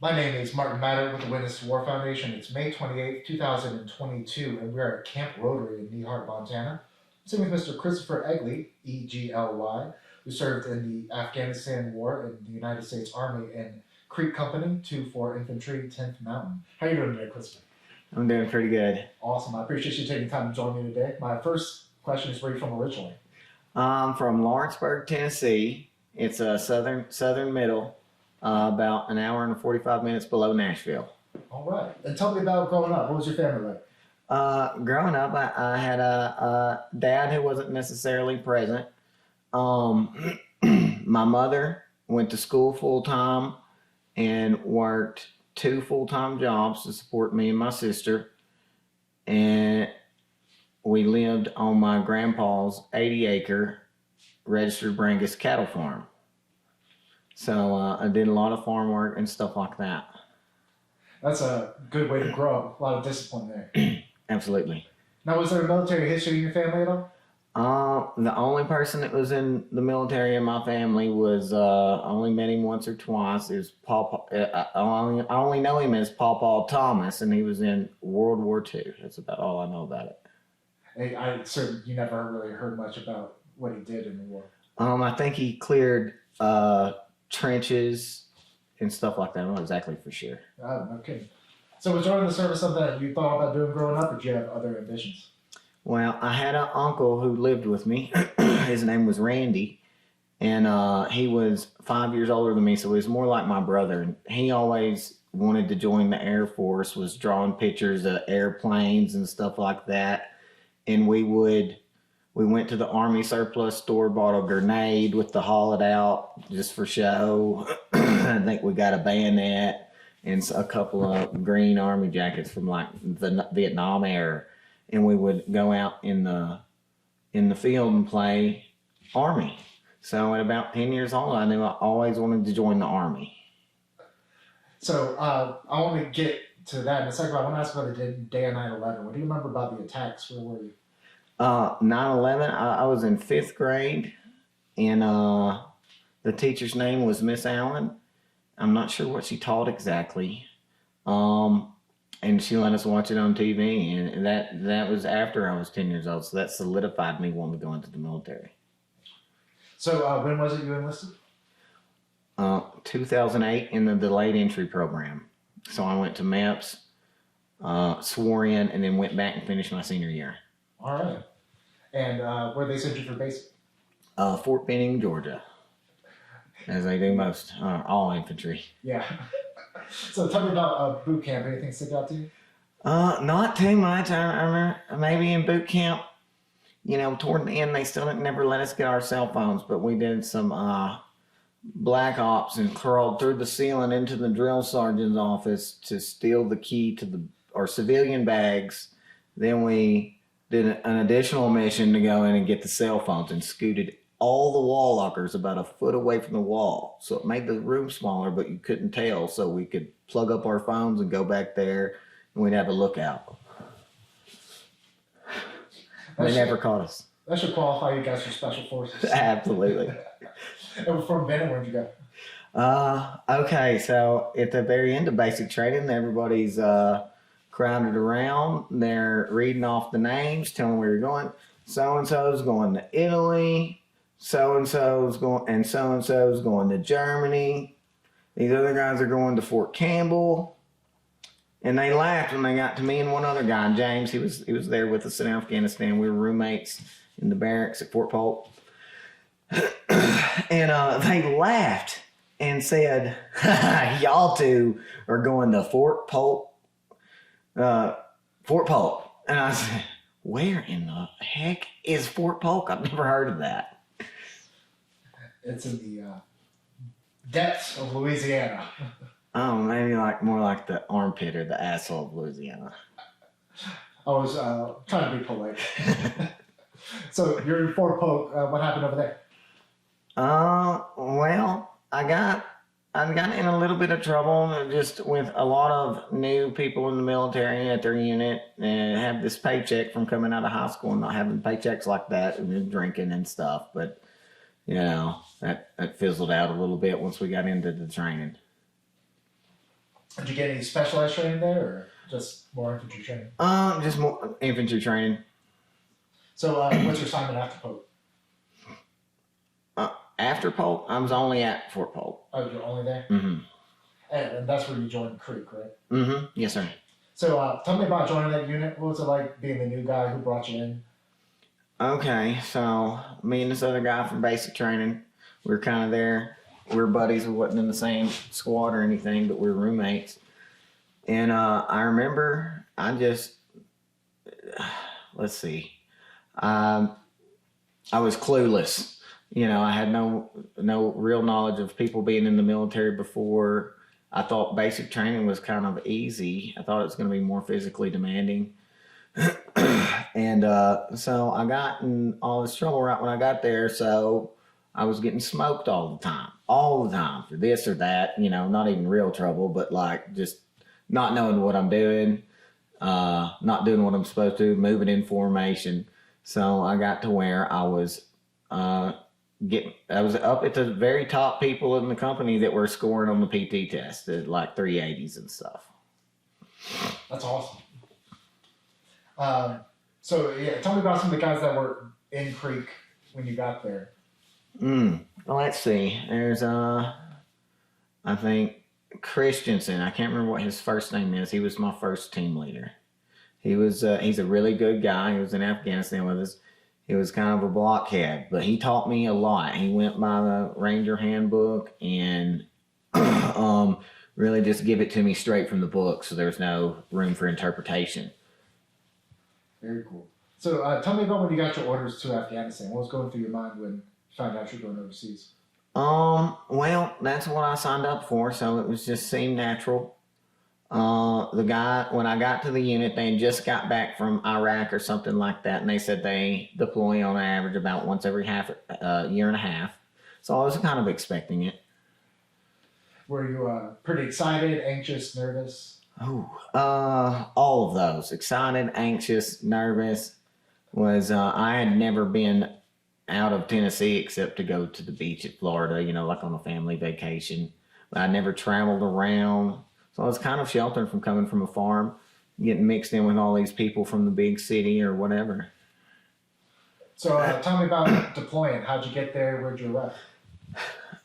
My name is Martin Matter with the Witness to War Foundation. It's May 28th, 2022, and we're at Camp Rotary in Nehart, Montana. I'm sitting with Mr. Christopher Egly, E-G-L-Y, who served in the Afghanistan War in the United States Army in Creek Company, 2-4 Infantry, 10th Mountain. How are you doing today, Christopher? I'm doing pretty good. Awesome. I appreciate you taking time to join me today. My first question is, where are you from originally? I'm from Lawrenceburg, Tennessee. It's a southern middle, about an hour and 45 minutes below Nashville. All right. And tell me about growing up. What was your family like? Growing up, I had a dad who wasn't necessarily present. My mother went to school full time and worked 2 full-time jobs to support me and my sister. And we lived on my grandpa's 80-acre registered Brangus cattle farm. So I did a lot of farm work and stuff like that. That's a good way to grow up. A lot of discipline there. Absolutely. Now, was there a military history in your family at all? The only person that was in the military in my family was I only met him once or twice. It was I only know him as Paw Thomas, and he was in World War II. That's about all I know about it. You never really heard much about what he did in the war. I think he cleared trenches and stuff like that. I'm not exactly for sure. Oh, okay. So was joining the service something that you thought about doing growing up, or did you have other ambitions? Well, I had an uncle who lived with me. His name was Randy, and he was 5 years older than me, so he was more like my brother. And he always wanted to join the Air Force, was drawing pictures of airplanes and stuff like that. And we went to the Army surplus store, bought a grenade with the haul it out just for show. I think we got a bayonet and a couple of green Army jackets from like the Vietnam era. And we would go out in the field and play Army. So at about 10 years old, I knew I always wanted to join the Army. So I want to get to that in a second. I want to ask about the day of 9/11. What do you remember about the attacks? Where were you? 9/11, I was in 5th grade, and the teacher's name was Miss Allen. I'm not sure what she taught exactly. And she let us watch it on TV, and that was after I was 10 years old, so that solidified me wanting to go into the military. So when was it you enlisted? 2008 in the delayed entry program. So I went to MEPS, swore in, and then went back and finished my senior year. All right. And where they sent you for basic? Fort Benning, Georgia, as they do most all infantry. Yeah. So tell me about boot camp. Anything stick out to you? Not too much. I remember maybe in boot camp, toward the end, they still never let us get our cell phones, but we did some black ops and crawled through the ceiling into the drill sergeant's office to steal the key to our civilian bags. Then we did an additional mission to go in and get the cell phones and scooted all the wall lockers about a foot away from the wall. So it made the room smaller, but you couldn't tell, so we could plug up our phones and go back there, and we'd have a lookout. They never caught us. That should qualify you guys for special forces. Absolutely. And from Benning, where'd you go? Okay, so at the very end of basic training, everybody's crowded around. They're reading off the names, telling where you're going. So-and-so's going to Italy. So-and-so's going to Germany. These other guys are going to Fort Campbell. And they laughed when they got to me and one other guy, James. He was there with us in Afghanistan. We were roommates in the barracks at Fort Polk. And they laughed and said, y'all two are going to Fort Polk. And I said, where in the heck is Fort Polk? I've never heard of that. It's in the depths of Louisiana. Oh, maybe more like the armpit or the asshole of Louisiana. I was trying to be polite. So you're in Fort Polk. What happened over there? Well, I got in a little bit of trouble just with a lot of new people in the military at their unit, and have this paycheck from coming out of high school and not having paychecks like that, and drinking and stuff. But that fizzled out a little bit once we got into the training. Did you get any specialized training there, or just more infantry training? Just more infantry training. So, what's your assignment after Pope? After Polk, I was only at Fort Polk. Oh, you're only there? Mm-hmm. And that's where you joined Creek, right? Mm-hmm. Yes, sir. So, tell me about joining that unit. What was it like being the new guy who brought you in? Okay, so me and this other guy from basic training, we were kind of there. We were buddies. We wasn't in the same squad or anything, but we were roommates. And I remember let's see. I was clueless. You know, I had no real knowledge of people being in the military before. I thought basic training was kind of easy. I thought it was going to be more physically demanding. And so I got in all this trouble right when I got there. So I was getting smoked all the time for this or that. You know, not even real trouble, but like just not knowing what I'm doing, not doing what I'm supposed to, moving in formation. So I got to where I was up at the very top people in the company that were scoring on the PT test at like 380s and stuff. That's awesome. So yeah, tell me about some of the guys that were in Creek when you got there. Well, let's see. There's I think Christensen. I can't remember what his first name is. He was my first team leader. He's a really good guy. He was in Afghanistan with us. He was kind of a blockhead, but he taught me a lot. He went by the Ranger handbook and really just give it to me straight from the book, so there's no room for interpretation. Very cool. So tell me about when you got your orders to Afghanistan. What was going through your mind when you found out you're going overseas? Well, that's what I signed up for, so it was just seemed natural. The guy, when I got to the unit, they had just got back from Iraq or something like that, and they said they deploy on average about once every year and a half. So I was kind of expecting it. Were you pretty excited, anxious, nervous? All of those. Excited, anxious, nervous. I had never been out of Tennessee except to go to the beach at Florida, you know, like on a family vacation. I never traveled around. So I was kind of sheltered from coming from a farm, getting mixed in with all these people from the big city or whatever. So tell me about deploying. How'd you get there? Where'd you arrive?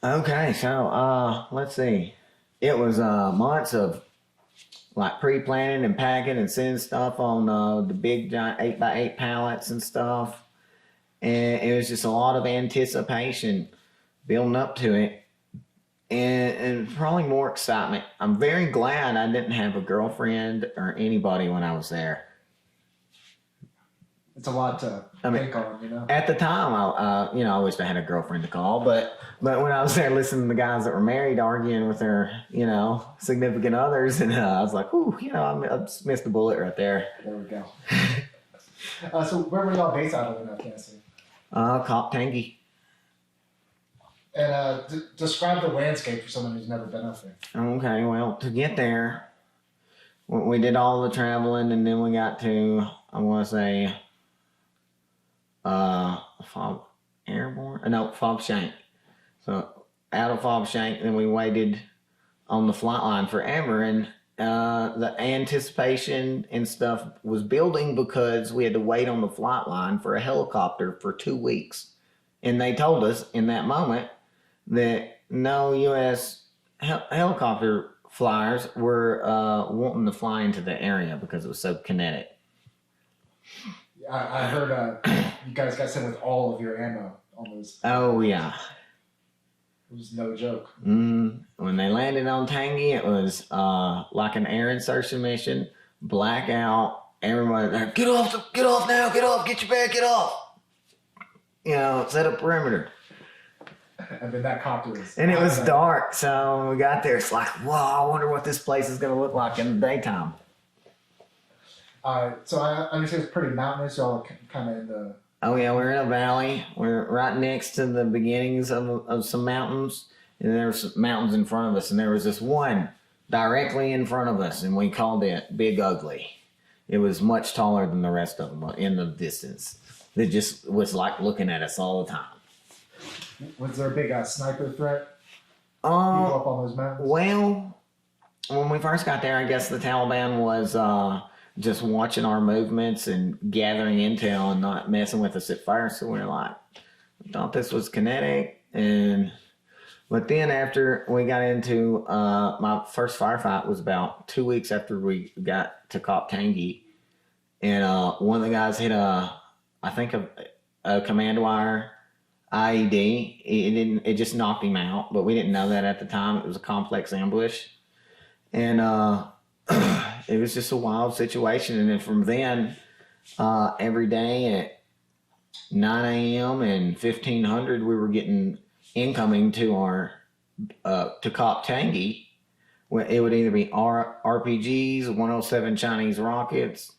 Okay, so let's see. It was months of like pre-planning and packing and sending stuff on the big giant 8x8 pallets and stuff. And it was just a lot of anticipation building up to it. And probably more excitement. I'm very glad I didn't have a girlfriend or anybody when I was there. It's a lot to think on, you know. At the time, I wish I had a girlfriend to call, but when I was there listening to the guys that were married arguing with their, significant others, and I was like, ooh, I just missed a bullet right there. There we go. So where were y'all based out of in Afghanistan? Cop Tangi. And describe the landscape for someone who's never been up there. Okay, well, to get there, we did all the traveling, and then we got to, I want to say, Fob Shank. So out of Fob Shank, then we waited on the flight line forever, and the anticipation and stuff was building because we had to wait on the flight line for a helicopter for 2 weeks. And they told us in that moment that no U.S. helicopter flyers were wanting to fly into the area because it was so kinetic. I heard you guys got sent with all of your ammo on those. Oh, yeah. It was no joke. When they landed on Tangi, it was like an air insertion mission, blackout, everybody there, get off now, get off, get your bag, get off. Set up perimeter. And then that copter was... And it was dark, so when we got there, it's like, wow, I wonder what this place is going to look like in the daytime. So I understand it's pretty mountainous. Y'all kind of in the... Oh, yeah, we're in a valley. We're right next to the beginnings of some mountains. And there were some mountains in front of us. And there was this one directly in front of us. And we called it Big Ugly. It was much taller than the rest of them in the distance. It just was like looking at us all the time. Was there a big sniper threat? People up on those mountains? Well, when we first got there, I guess the Taliban was just watching our movements and gathering intel and not messing with us at first. So we were like, I thought this was kinetic. But then after we got into my first firefight was about 2 weeks after we got to Cop Tangi. And one of the guys hit I think a command wire IED. It just knocked him out, but we didn't know that at the time. It was a complex ambush. And it was just a wild situation. And then from then, every day at 9 a.m. and 1500, we were getting incoming to our to Cop Tangi. It would either be RPGs, 107 Chinese rockets.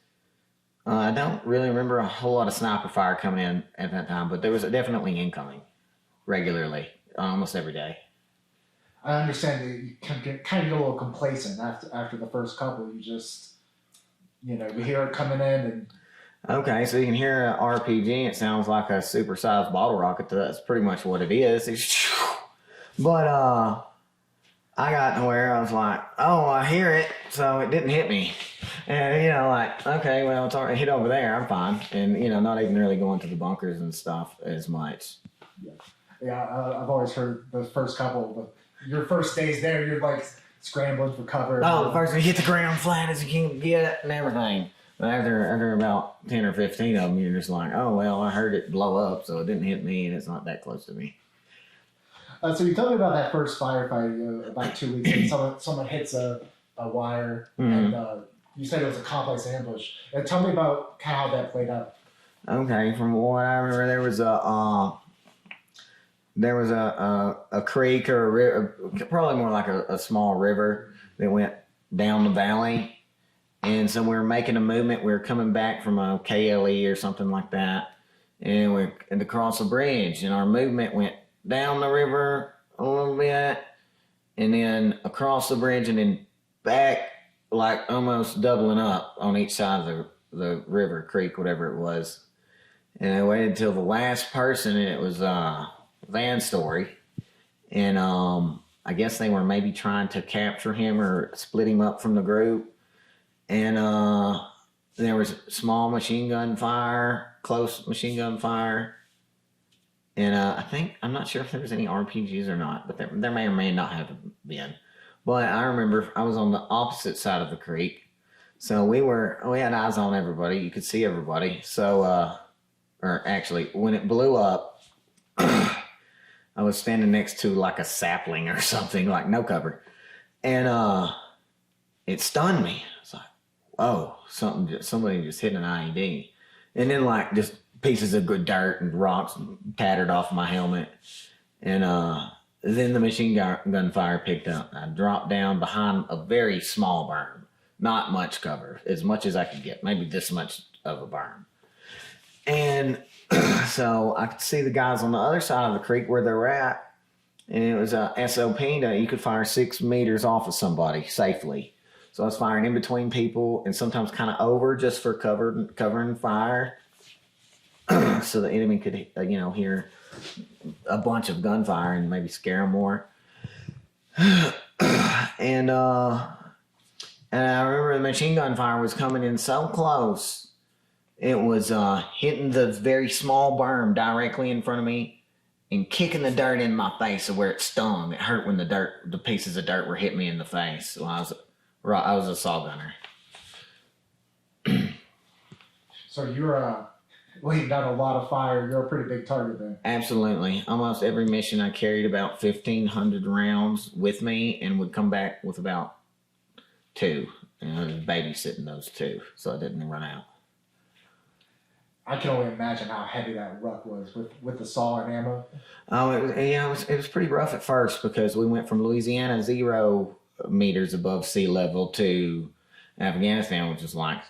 I don't really remember a whole lot of sniper fire coming in at that time, but there was definitely incoming regularly, almost every day. I understand that you kind of get a little complacent after the first couple. You just, you hear it coming in and. Okay, so you can hear an RPG. It sounds like a supersized bottle rocket. That's pretty much what it is. But I got to where I was like, oh, I hear it, so it didn't hit me. And, okay, well, it's already hit over there. I'm fine. And, not even really going to the bunkers and stuff as much. Yeah, I've always heard the first couple, your first days there, you're like scrambling for cover. Oh, first you hit the ground flat as you can get and everything. But after about 10 or 15 of them, you're just like, oh, well, I heard it blow up, so it didn't hit me, and it's not that close to me. So you told me about that first firefight about 2 weeks ago. Someone hits a wire, and you said it was a complex ambush. And tell me about how that played out. Okay, from what I remember, there was a creek or a river, probably more like a small river that went down the valley. And so we were making a movement. We were coming back from a KLE or something like that. And we had to cross a bridge. And our movement went down the river a little bit. And then across the bridge and then back, like almost doubling up on each side of the river, creek, whatever it was. And I waited until the last person, and it was Van Story. And I guess they were maybe trying to capture him or split him up from the group. And there was small machine gun fire, close machine gun fire. And I'm not sure if there was any RPGs or not, but there may or may not have been. But I remember I was on the opposite side of the creek. So we had eyes on everybody. You could see everybody. So, or actually, when it blew up, I was standing next to like a sapling or something, like no cover. And it stunned me. It's like, oh, somebody just hit an IED. And then like just pieces of good dirt and rocks tattered off my helmet. And then the machine gun fire picked up. I dropped down behind a very small berm. Not much cover, as much as I could get, maybe this much of a berm. And so I could see the guys on the other side of the creek where they were at. And it was a SOP that you could fire 6 meters off of somebody safely. So I was firing in between people and sometimes kind of over just for covering fire. So the enemy could, hear a bunch of gunfire and maybe scare them more. And I remember the machine gun fire was coming in so close. It was hitting the very small berm directly in front of me and kicking the dirt in my face where it stung. It hurt when the pieces of dirt were hitting me in the face. Well, I was a saw gunner. So you're laying down a lot of fire. You're a pretty big target then. Absolutely. Almost every mission I carried about 1,500 rounds with me and would come back with about 2. And I was babysitting those 2 so I didn't run out. I can only imagine how heavy that ruck was with the saw and ammo. Oh, it was pretty rough at first because we went from Louisiana 0 meters above sea level to Afghanistan, which is like,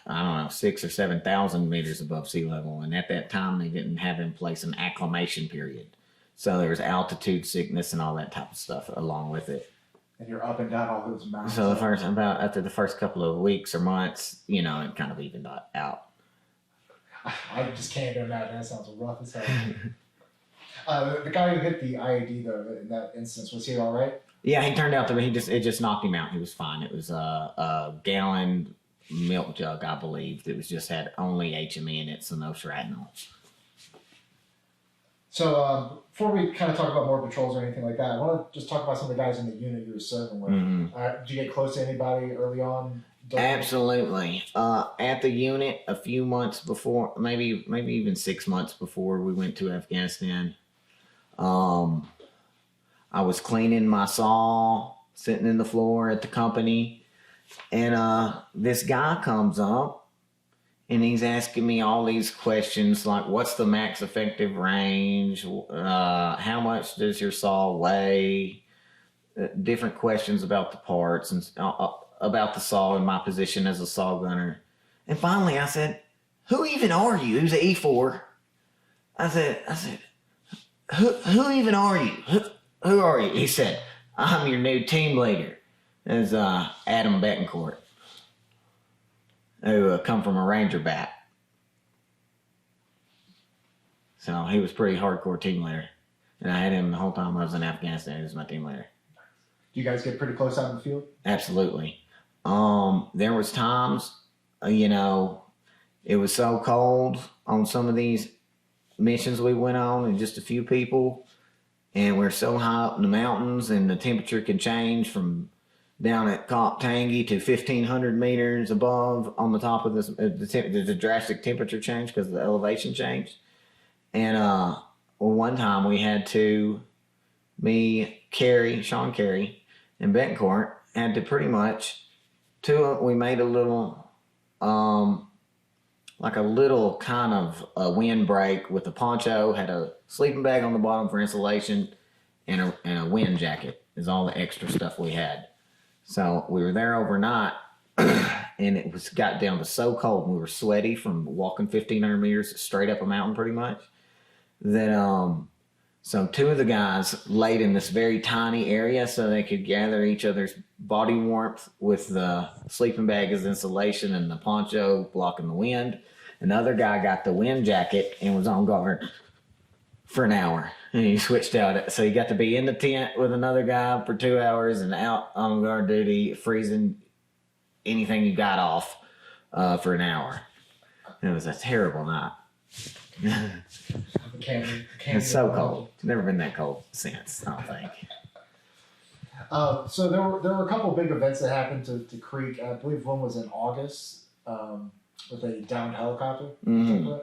6,000 or 7,000 meters above sea level. And at that time, they didn't have in place an acclimation period. So there was altitude sickness and all that type of stuff along with it. And you're up and down all those mountains. So after the first couple of weeks or months, it kind of evened out. I just can't imagine. That sounds rough as hell. The guy who hit the IED, though, in that instance, was he all right? Yeah, he turned out to be. It just knocked him out. He was fine. It was a gallon milk jug, I believe. It was just had only HME in it, so no shrapnel. So before we kind of talk about more patrols or anything like that, I want to just talk about some of the guys in the unit you were serving with. Did you get close to anybody early on? Absolutely. At the unit, a few months before, maybe even 6 months before we went to Afghanistan, I was cleaning my saw, sitting in the floor at the company, and this guy comes up and he's asking me all these questions like, what's the max effective range? How much does your saw weigh? Different questions about the parts and about the saw and my position as a saw gunner. And finally I said, who even are you? He was an E4. I said, who even are you? Who are you? He said, I'm your new team leader. It's Adam Betancourt, who come from a Ranger bat. So he was pretty hardcore team leader. And I had him the whole time I was in Afghanistan. He was my team leader. Do you guys get pretty close out in the field? Absolutely. There was times, it was so cold on some of these missions we went on, and just a few people, and we're so high up in the mountains, and the temperature can change from down at Kop Tangi to 1,500 meters above on the top of this. There's a drastic temperature change because the elevation changed. And one time we had to, Sean Carey, and Betancourt had to pretty much, we made a little, like a little kind of a windbreak with a poncho, had a sleeping bag on the bottom for insulation, and a wind jacket is all the extra stuff we had. So we were there overnight, and it got down to so cold, and we were sweaty from walking 1,500 meters straight up a mountain pretty much, that so two of the guys laid in this very tiny area so they could gather each other's body warmth with the sleeping bag as insulation and the poncho blocking the wind. Another guy got the wind jacket and was on guard for an hour. And he switched out. So he got to be in the tent with another guy for 2 hours and out on guard duty, freezing anything you got off for an hour. It was a terrible night. It's so cold. It's never been that cold since, I don't think. So there were a couple big events that happened to Creek. I believe one was in August with a downed helicopter. Mm-hmm.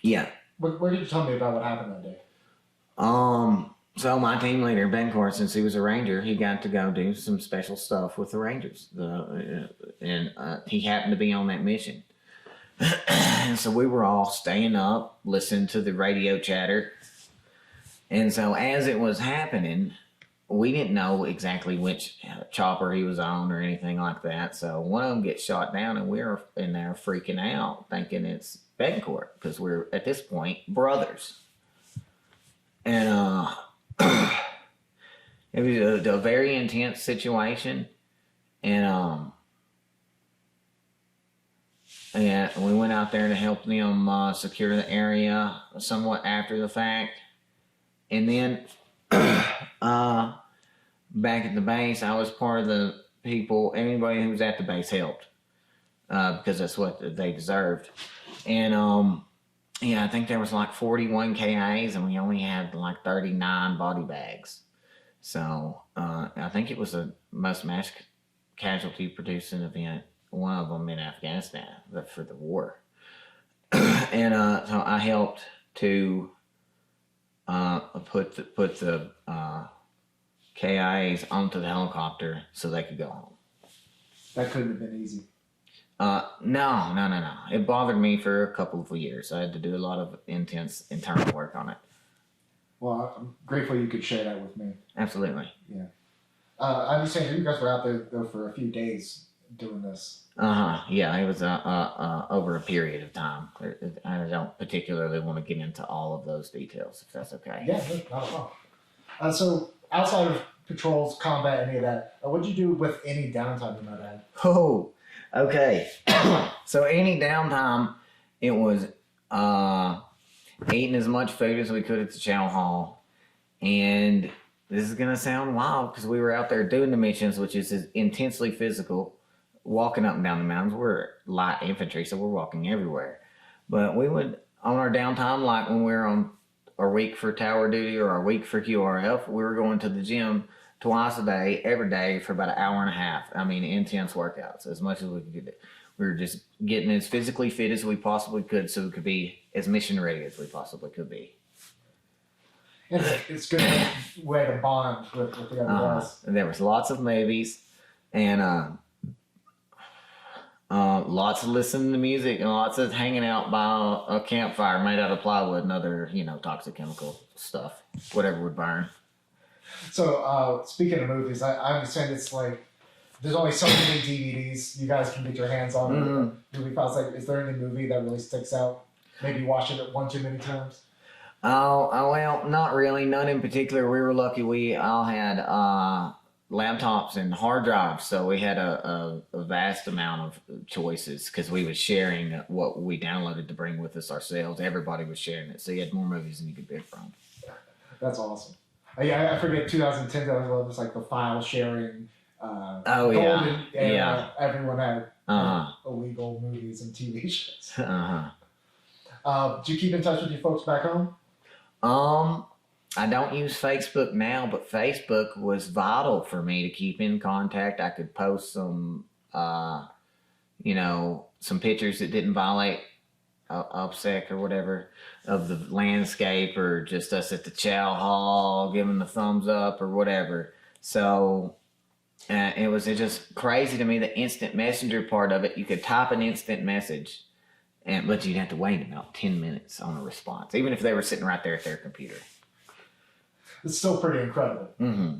Yeah. What did you tell me about what happened that day? So my team leader, Betancourt, since he was a Ranger, he got to go do some special stuff with the Rangers. And he happened to be on that mission. And so we were all staying up, listening to the radio chatter. And so as it was happening, we didn't know exactly which chopper he was on or anything like that. So one of them gets shot down, and we're in there freaking out, thinking it's Betancourt, because we're, at this point, brothers. And it was a very intense situation. And we went out there to help them secure the area somewhat after the fact. And then back at the base, I was part of the people, anybody who was at the base helped because that's what they deserved. And I think there was like 41 KIAs, and we only had like 39 body bags. So I think it was the most mass casualty producing event, one of them in Afghanistan for the war. And so I helped to put the KIAs onto the helicopter so they could go home. That couldn't have been easy. No. It bothered me for a couple of years. I had to do a lot of intense internal work on it. Well, I'm grateful you could share that with me. Absolutely. Yeah. I understand you guys were out there though for a few days doing this. Yeah, it was over a period of time. I don't particularly want to get into all of those details, if that's okay. Yeah, not at all. So outside of patrols, combat, any of that, what'd you do with any downtime you might have? Oh, okay. So any downtime, it was eating as much food as we could at the chow hall, and this is gonna sound wild because we were out there doing the missions, which is intensely physical, walking up and down the mountains. We're light infantry, so we're walking everywhere. But we would on our downtime, like when we were on our week for tower duty or our week for QRF, we were going to the gym twice a day, every day for about an hour and a half. I mean, intense workouts, as much as we could do. We were just getting as physically fit as we possibly could so we could be as mission ready as we possibly could be. It's a good way to bond with the other guys. And there was lots of movies and lots of listening to music and lots of hanging out by a campfire made out of plywood and other, toxic chemical stuff, whatever would burn. So, speaking of movies, I understand it's like there's only so many DVDs you guys can get your hands on. Mm-hmm. Movie files. Like, is there any movie that really sticks out? Maybe watching it one too many times. Oh, well, not really. None in particular. We were lucky. We all had laptops and hard drives, so we had a vast amount of choices because we was sharing what we downloaded to bring with us ourselves. Everybody was sharing it, so you had more movies than you could pick from. That's awesome. I forget 2010, 2011 was like the file sharing. Golden era. Everyone had illegal movies and TV shows. Do you keep in touch with your folks back home? I don't use Facebook now, but Facebook was vital for me to keep in contact. I could post some, some pictures that didn't violate OPSEC or whatever of the landscape or just us at the chow hall giving the thumbs up or whatever. So it was just crazy to me, the instant messenger part of it. You could type an instant message, but you'd have to wait about 10 minutes on a response, even if they were sitting right there at their computer. It's still pretty incredible. Mm-hmm.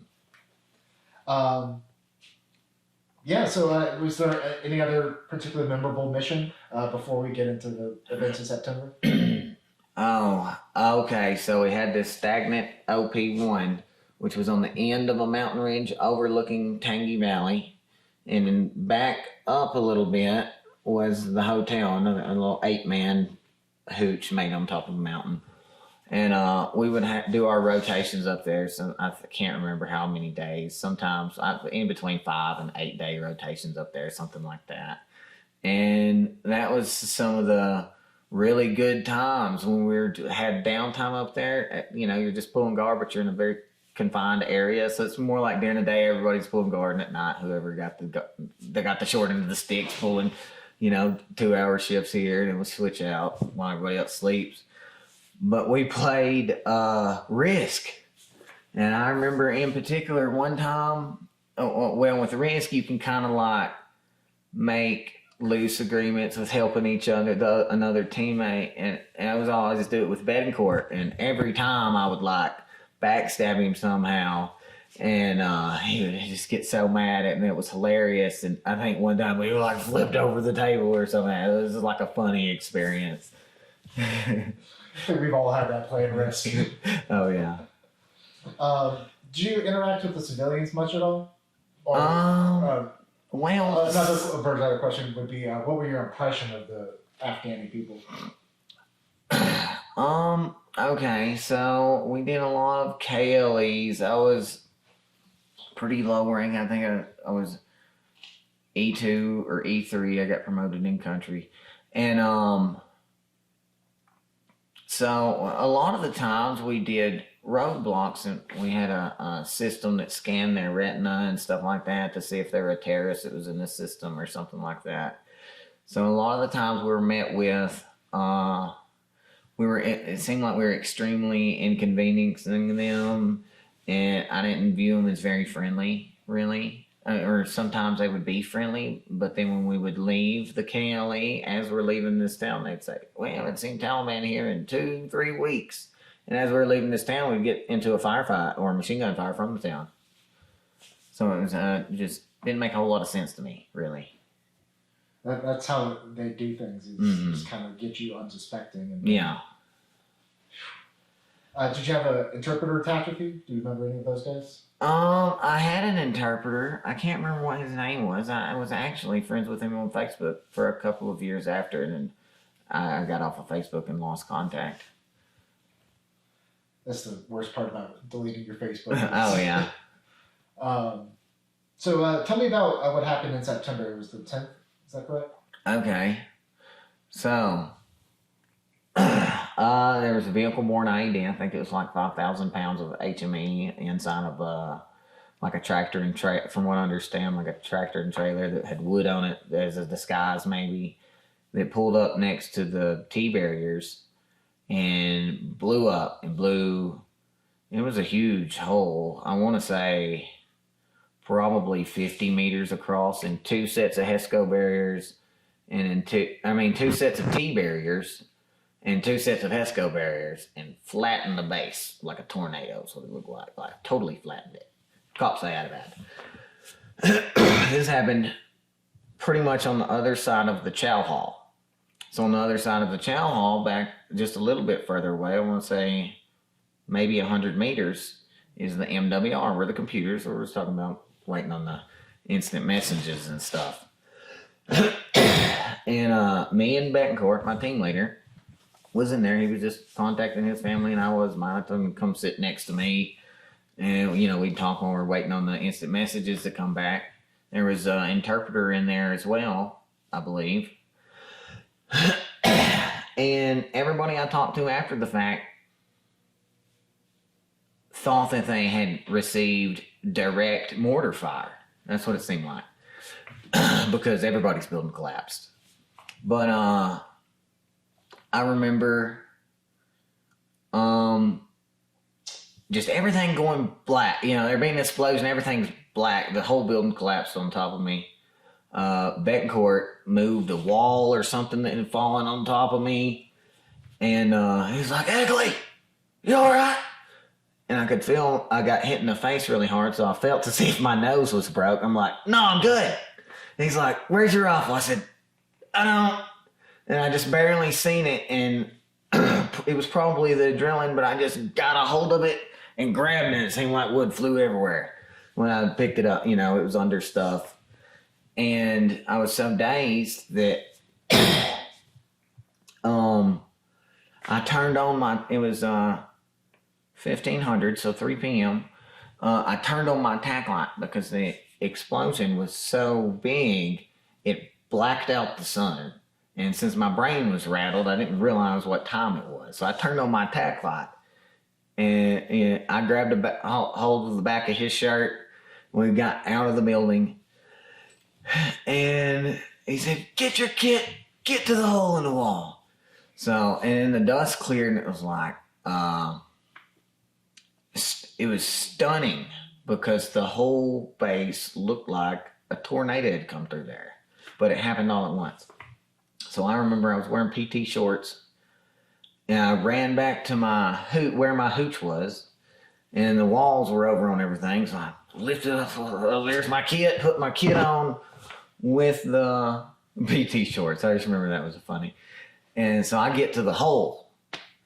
So was there any other particularly memorable mission before we get into the events in September? Oh, okay. So we had this stagnant OP1, which was on the end of a mountain ridge overlooking Tangy Valley. And then back up a little bit was the hotel, a little 8-man hooch made on top of the mountain. And we would do our rotations up there. So I can't remember how many days. Sometimes in between 5 and 8 day rotations up there, something like that. And that was some of the really good times when we had downtime up there. You're just pulling guard, but you're in a very confined area. So it's more like during the day, everybody's pulling guard, and at night, whoever got the short end of the sticks pulling, 2-hour shifts here, and then we switch out while everybody else sleeps. But we played Risk. And I remember in particular one time, with Risk, you can kind of like make loose agreements with helping each other, another teammate. And I was always do it with Betancourt. And every time I would like backstab him somehow. And he would just get so mad at me. It was hilarious. And I think one time we were like flipped over the table or something. It was just like a funny experience. I think we've all had that playing Risk. Oh, yeah. Do you interact with the civilians much at all? Or, well... another bird's-eye question would be, what were your impression of the Afghani people? Okay, so we did a lot of KLEs. I was pretty low rank. I think I was E2 or E3. I got promoted in country. And, so a lot of the times we did roadblocks, and we had a system that scanned their retina and stuff like that to see if they were a terrorist that was in the system or something like that. So a lot of the times we were met with, it seemed like we were extremely inconveniencing them, and I didn't view them as very friendly, really. Or sometimes they would be friendly, but then when we would leave the KLE, as we're leaving this town, they'd say, "We haven't seen Taliban here in 2-3 weeks." And as we're leaving this town, we'd get into a firefight or a machine gun fire from the town. So it was just didn't make a whole lot of sense to me, really. That's how they do things, is just kind of get you unsuspecting. And yeah. Did you have an interpreter attached with you? Do you remember any of those guys? I had an interpreter. I can't remember what his name was. I was actually friends with him on Facebook for a couple of years after, and then I got off of Facebook and lost contact. That's the worst part about deleting your Facebook. Oh, yeah. So tell me about what happened in September. It was the 10th. Is that correct? Okay. So, there was a vehicle-borne IED. I think it was like 5,000 pounds of HME inside of like a tractor and from what I understand, like a tractor and trailer that had wood on it as a disguise, maybe. That pulled up next to the T barriers and blew up and blew. It was a huge hole. I want to say probably 50 meters across, and two sets of HESCO barriers, and two sets of T barriers and two sets of HESCO barriers, and flattened the base like a tornado. So it looked like totally flattened it. Cops say out of that. This happened pretty much on the other side of the chow hall. So on the other side of the chow hall, back just a little bit further away, I want to say maybe 100 meters, is the MWR, where the computers, where we was talking about waiting on the instant messages and stuff. And me and Betancourt, my team leader, was in there. He was just contacting his family, and I was mine. I told him to come sit next to me. And, we'd talk when we were waiting on the instant messages to come back. There was an interpreter in there as well, I believe. And everybody I talked to after the fact thought that they had received direct mortar fire. That's what it seemed like. Because everybody's building collapsed. But I remember just everything going black. There being an explosion, everything's black. The whole building collapsed on top of me. Betancourt moved a wall or something that had fallen on top of me. And he was like, Egly, you alright? And I could feel I got hit in the face really hard, so I felt to see if my nose was broke. I'm like, no, I'm good. And he's like, where's your rifle? I said, I don't. And I just barely seen it, and it was probably the adrenaline, but I just got a hold of it and grabbed it. It seemed like wood flew everywhere. When I picked it up, it was under stuff. And I was so dazed that I turned on it was 1500, so 3 p.m. I turned on my tack light because the explosion was so big, it blacked out the sun. And since my brain was rattled, I didn't realize what time it was. So I turned on my tack light, and I grabbed a hold of the back of his shirt. We got out of the building. And he said, get your kit, get to the hole in the wall. So, and the dust cleared, and it was like, it was stunning because the whole base looked like a tornado had come through there. But it happened all at once. So I remember I was wearing PT shorts, and I ran back to where my hooch was, and the walls were over on everything. So I lifted up, there's my kit, put my kit on with the PT shorts. I just remember that was funny. And so I get to the hole,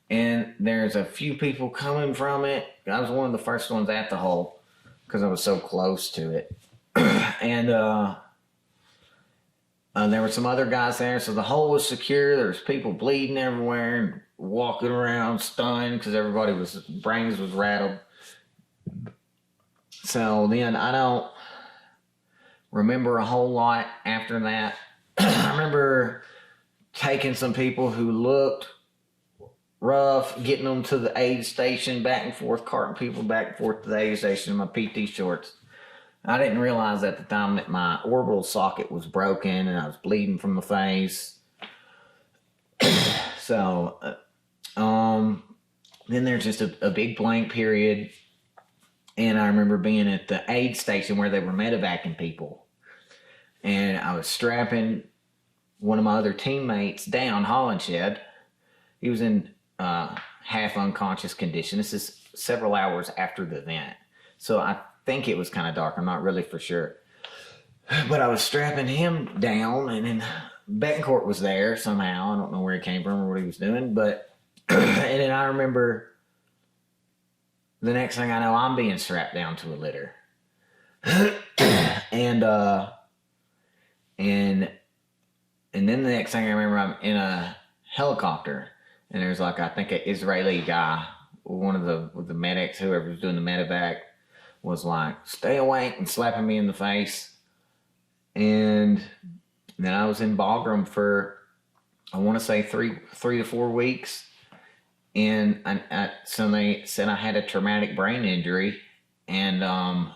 and there's a few people coming from it. I was one of the first ones at the hole because I was so close to it. And there were some other guys there, so the hole was secure. There was people bleeding everywhere and walking around stunned because everybody's brains was rattled. So then I don't remember a whole lot after that. I remember taking some people who looked rough, getting them to the aid station, back and forth, carting people back and forth to the aid station in my PT shorts. I didn't realize at the time that my orbital socket was broken and I was bleeding from the face. So, then there's just a big blank period. And I remember being at the aid station where they were medevacing people. And I was strapping one of my other teammates down, Hollenshed. He was in half unconscious condition. This is several hours after the event. So I think it was kind of dark. I'm not really for sure. But I was strapping him down, and then Betancourt was there somehow. I don't know where he came from or what he was doing. But and then I remember the next thing I know, I'm being strapped down to a litter. And then the next thing I remember, I'm in a helicopter, and there's like, I think, an Israeli guy one of the medics, whoever was doing the medevac, was like, "Stay awake," and slapping me in the face. And then I was in Bagram for, I want to say three to 4 weeks. And so they said I had a traumatic brain injury, and I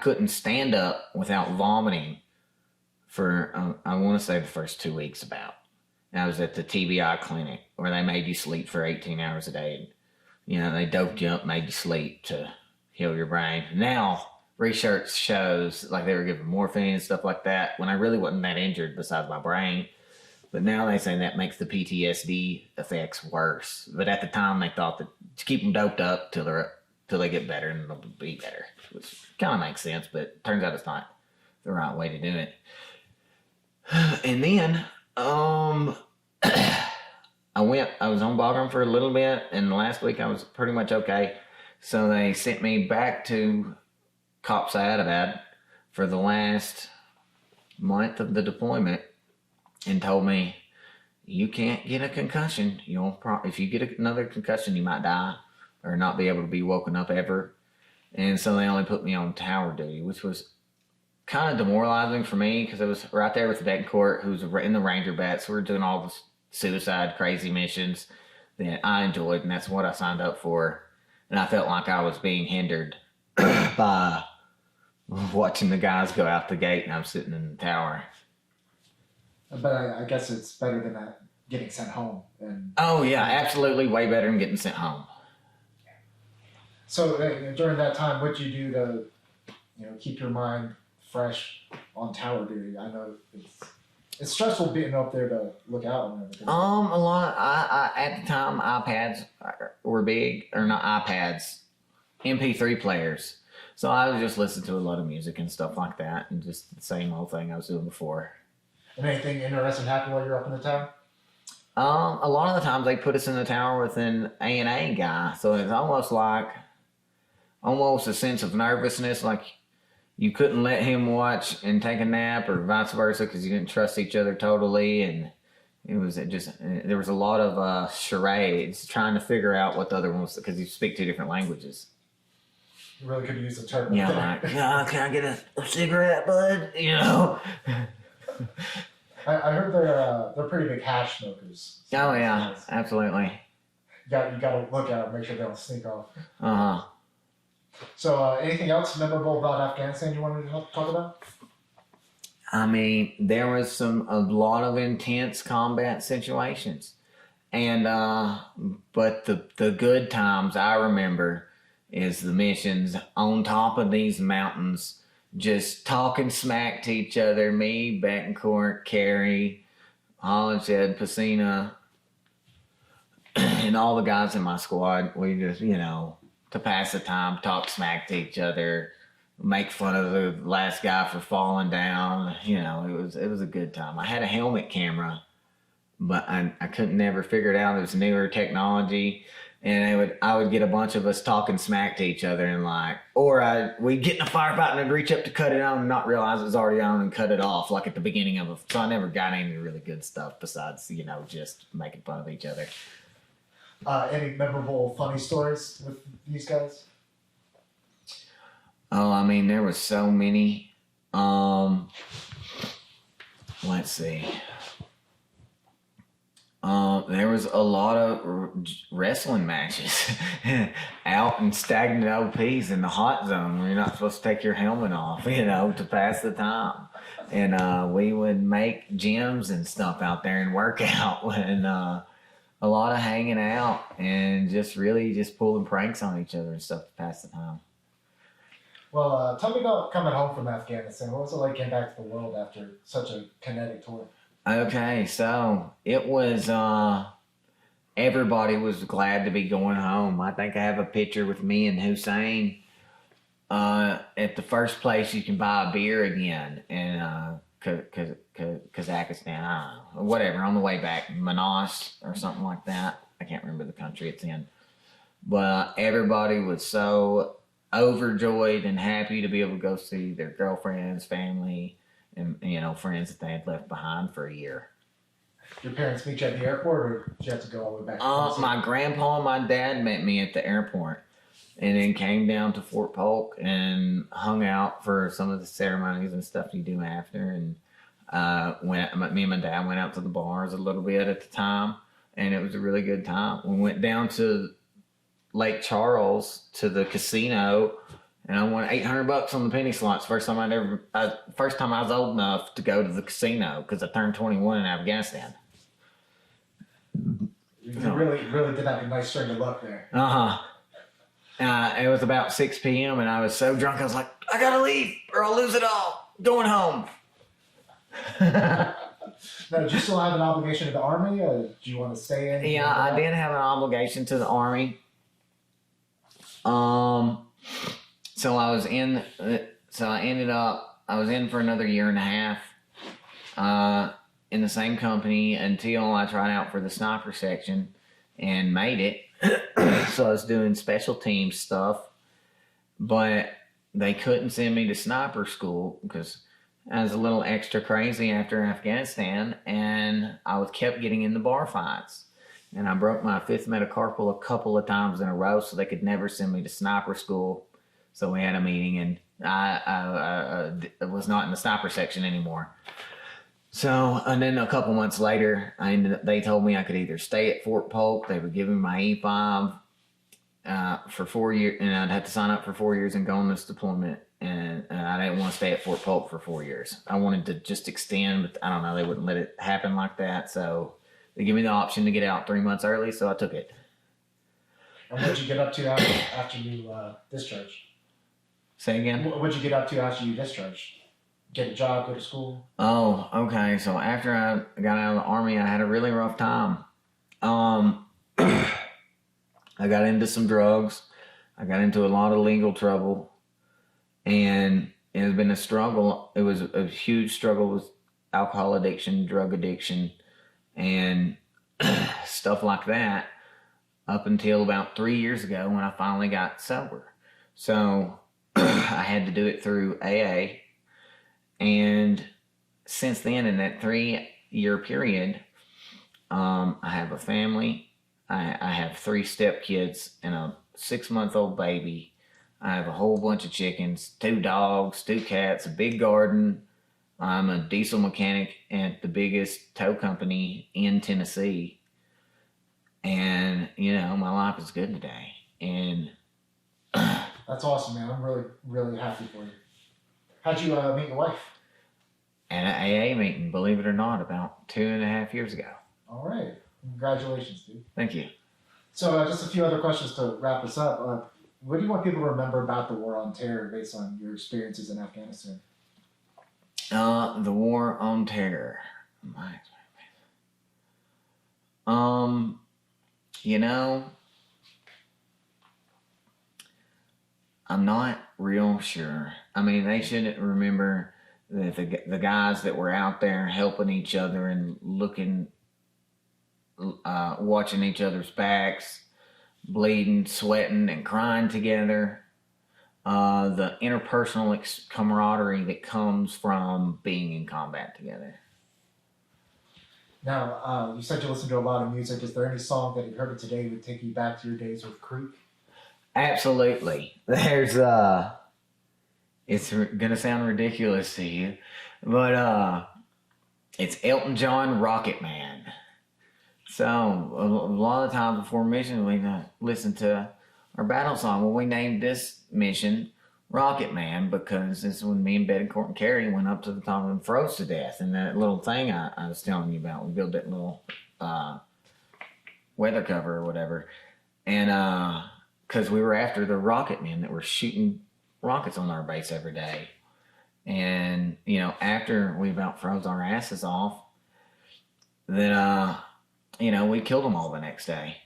couldn't stand up without vomiting for, I want to say the first 2 weeks about. And I was at the TBI clinic where they made you sleep for 18 hours a day. And, they doped you up, made you sleep to heal your brain. Now, research shows like they were giving morphine and stuff like that when I really wasn't that injured besides my brain. But now they say that makes the PTSD effects worse. But at the time, they thought that to keep them doped up till they get better and they'll be better, which kind of makes sense. But it turns out it's not the right way to do it. And then I was on Bagram for a little bit, and last week I was pretty much okay. So they sent me back to Saadabad for the last month of the deployment and told me, "You can't get a concussion. If you get another concussion, you might die or not be able to be woken up ever." And so they only put me on tower duty, which was kind of demoralizing for me because I was right there with Betancourt, who's in the Ranger Bat. So we're doing all the suicide crazy missions that I enjoyed, and that's what I signed up for. And I felt like I was being hindered by watching the guys go out the gate, and I'm sitting in the tower. But I guess it's better than that, getting sent home. Oh yeah, absolutely, way better than getting sent home. So during that time, what did you do to, keep your mind fresh on tower duty? I know it's stressful being up there to look out and everything. A lot. I at the time, iPads were big, or not iPads, MP3 players. So I would just listen to a lot of music and stuff like that, and just the same old thing I was doing before. And anything interesting happened while you were up in the tower? A lot of the times they put us in the tower with an A&A guy, so it's almost a sense of nervousness, like you couldn't let him watch and take a nap, or vice versa, because you didn't trust each other totally, and there was a lot of charades trying to figure out what the other one was, because you speak 2 different languages. You really could use a term. Yeah, like, can I get a cigarette, bud? I heard they're pretty big hash smokers. So oh yeah, absolutely. You got to look out and make sure they don't sneak off. Uh-huh. So anything else memorable about Afghanistan you wanted to talk about? I mean, there was a lot of intense combat situations, and but the good times I remember is the missions on top of these mountains, just talking smack to each other. Me, Betancourt, Carey, Hollenshed, Pacina, and all the guys in my squad. We just, to pass the time, talk smack to each other, make fun of the last guy for falling down. It was a good time. I had a helmet camera, but I couldn't never figure it out. It was newer technology, and I would get a bunch of us talking smack to each other, and we'd get in a firefight and I'd reach up to cut it on and not realize it was already on and cut it off like at the beginning of it. So I never got any really good stuff besides just making fun of each other. Any memorable, funny stories with these guys? Oh, I mean, there was so many. Let's see. There was a lot of wrestling matches out in stagnant OPs in the hot zone where you're not supposed to take your helmet off, to pass the time. And we would make gyms and stuff out there and work out, and a lot of hanging out and just pulling pranks on each other and stuff to pass the time. Well, tell me about coming home from Afghanistan. What was it like getting back to the world after such a kinetic tour? Okay, so it was, everybody was glad to be going home. I think I have a picture with me and Hussein at the first place you can buy a beer again in Kazakhstan, I don't know, whatever, on the way back, Manas or something like that. I can't remember the country it's in. But everybody was so overjoyed and happy to be able to go see their girlfriends, family, and friends that they had left behind for a year. your parents meet you at the airport, or did you have to go all the way back to Tennessee? My grandpa and my dad met me at the airport, and then came down to Fort Polk and hung out for some of the ceremonies and stuff you do after. And me and my dad went out to the bars a little bit at the time, and it was a really good time. We went down to Lake Charles to the casino, and I won $800 on the penny slots. First time I was old enough to go to the casino because I turned 21 in Afghanistan. You really did have a nice string of luck there. It was about 6 p.m. and I was so drunk I was like, I gotta leave or I'll lose it all. Going home. Now, did you still have an obligation to the Army? Or do you want to stay in? Yeah, I did have an obligation to the Army. So I was in. So I ended up. I was in for another year and a half. In the same company until I tried out for the sniper section and made it. So I was doing special teams stuff, but they couldn't send me to sniper school because I was a little extra crazy after Afghanistan, and I was kept getting into bar fights. And I broke my 5th metacarpal a couple of times in a row, so they could never send me to sniper school. So we had a meeting, and I was not in the sniper section anymore. So, and then a couple months later, they told me I could either stay at Fort Polk. They would give me my E5 for 4 years, and I'd have to sign up for 4 years and go on this deployment. And I didn't want to stay at Fort Polk for 4 years. I wanted to just extend, but I don't know, they wouldn't let it happen like that. So they gave me the option to get out 3 months early, so I took it. And what did you get up to after you discharged? Say again? What did you get up to after you discharged? Get a job, go to school? Oh, okay. So after I got out of the Army, I had a really rough time. I got into some drugs. I got into a lot of legal trouble. And it has been a struggle. It was a huge struggle with alcohol addiction, drug addiction, and stuff like that up until about 3 years ago when I finally got sober. So I had to do it through AA. And since then, in that 3-year period, I have a family. I have 3 stepkids and a 6-month-old baby. I have a whole bunch of chickens, 2 dogs, 2 cats, a big garden. I'm a diesel mechanic at the biggest tow company in Tennessee. And, my life is good today. And that's awesome, man. I'm really, really happy for you. How'd you meet your wife? At an AA meeting, believe it or not, about 2.5 years ago. All right. Congratulations, dude. Thank you. So just a few other questions to wrap us up. What do you want people to remember about the War on Terror based on your experiences in Afghanistan? The War on Terror. I'm not real sure. I mean, they should remember that the guys that were out there helping each other and watching each other's backs, bleeding, sweating, and crying together. The interpersonal camaraderie that comes from being in combat together. Now, you said you listen to a lot of music. Is there any song that you heard today would take you back to your days with Creek? Absolutely. There's it's gonna sound ridiculous to you, but it's Elton John, Rocket Man. So a lot of times before mission, we listen to our battle song. Well, we named this mission Rocket Man because this is when me and Betty and Carrie went up to the top and froze to death. And that little thing I was telling you about, we built that little weather cover or whatever. And because we were after the rocket men that were shooting rockets on our base every day. And, after we about froze our asses off, then, we killed them all the next day.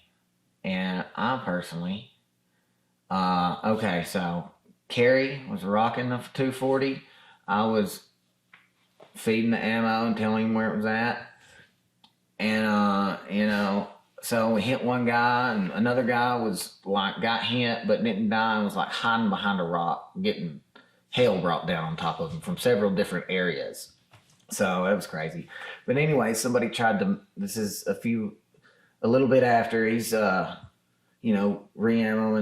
And I personally, so Carrie was rocking the 240. I was feeding the ammo and telling him where it was at. And, so we hit one guy, and another guy was got hit but didn't die and was hiding behind a rock, getting hell brought down on top of him from several different areas. So it was crazy. But anyway, somebody tried to. This is a little bit after he's re-ammoing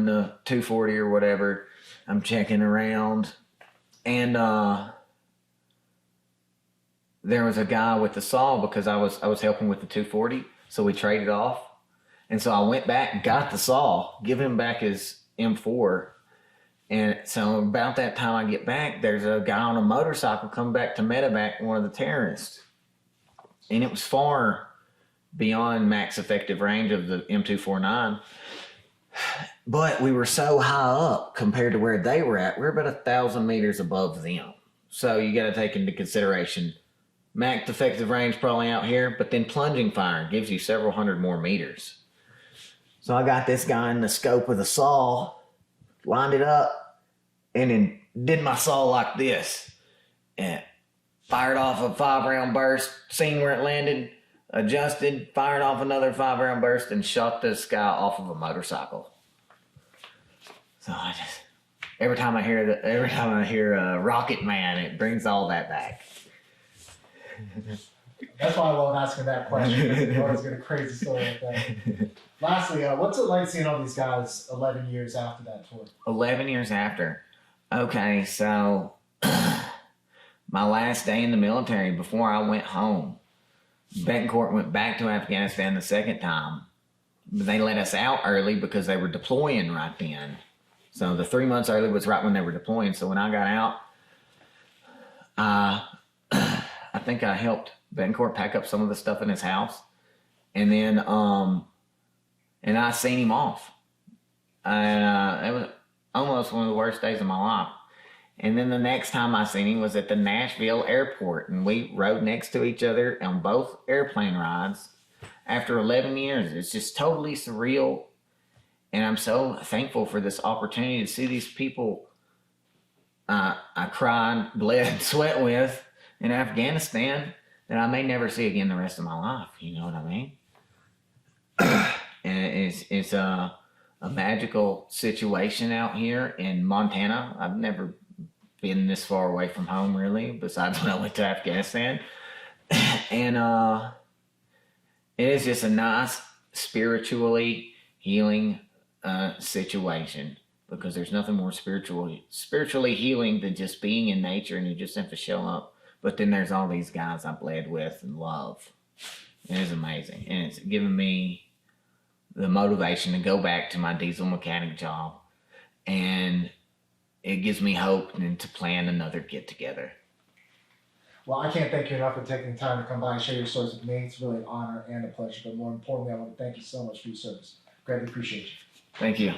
the 240 or whatever. I'm checking around, and there was a guy with the saw because I was helping with the 240, so we traded off. And so I went back, got the saw, give him back his M4. And so about that time I get back, there's a guy on a motorcycle coming back to medevac one of the terrorists. And it was far beyond max effective range of the M249. But we were so high up compared to where they were at. We're about 1,000 meters above them. So you got to take into consideration max effective range probably out here, but then plunging fire gives you several hundred more meters. So I got this guy in the scope of the saw, lined it up, and then did my saw like this. And fired off a 5-round burst, seen where it landed, adjusted, fired off another 5-round burst, and shot this guy off of a motorcycle. So every time I hear Rocket Man, it brings all that back. That's why I love asking that question. You always get a crazy story like that. Lastly, what's it like seeing all these guys 11 years after that tour? 11 years after. Okay, so my last day in the military before I went home, Betancourt went back to Afghanistan the second time. They let us out early because they were deploying right then. So the 3 months early was right when they were deploying. So when I got out, I think I helped Betancourt pack up some of the stuff in his house. And then, and I seen him off. It was almost one of the worst days of my life. And then the next time I seen him was at the Nashville airport, and we rode next to each other on both airplane rides after 11 years. It's just totally surreal. And I'm so thankful for this opportunity to see these people I cried, bled, and sweat with in Afghanistan that I may never see again the rest of my life. You know what I mean? And it's a magical situation out here in Montana. I've never been this far away from home, really, besides when I went to Afghanistan. And it is just a nice, spiritually healing situation, because there's nothing more spiritually healing than just being in nature, and you just have to show up. But then there's all these guys I bled with and love. It is amazing. And it's given me the motivation to go back to my diesel mechanic job. And it gives me hope and to plan another get together. Well, I can't thank you enough for taking the time to come by and share your stories with me. It's really an honor and a pleasure. But more importantly, I want to thank you so much for your service. Greatly appreciate you. Thank you.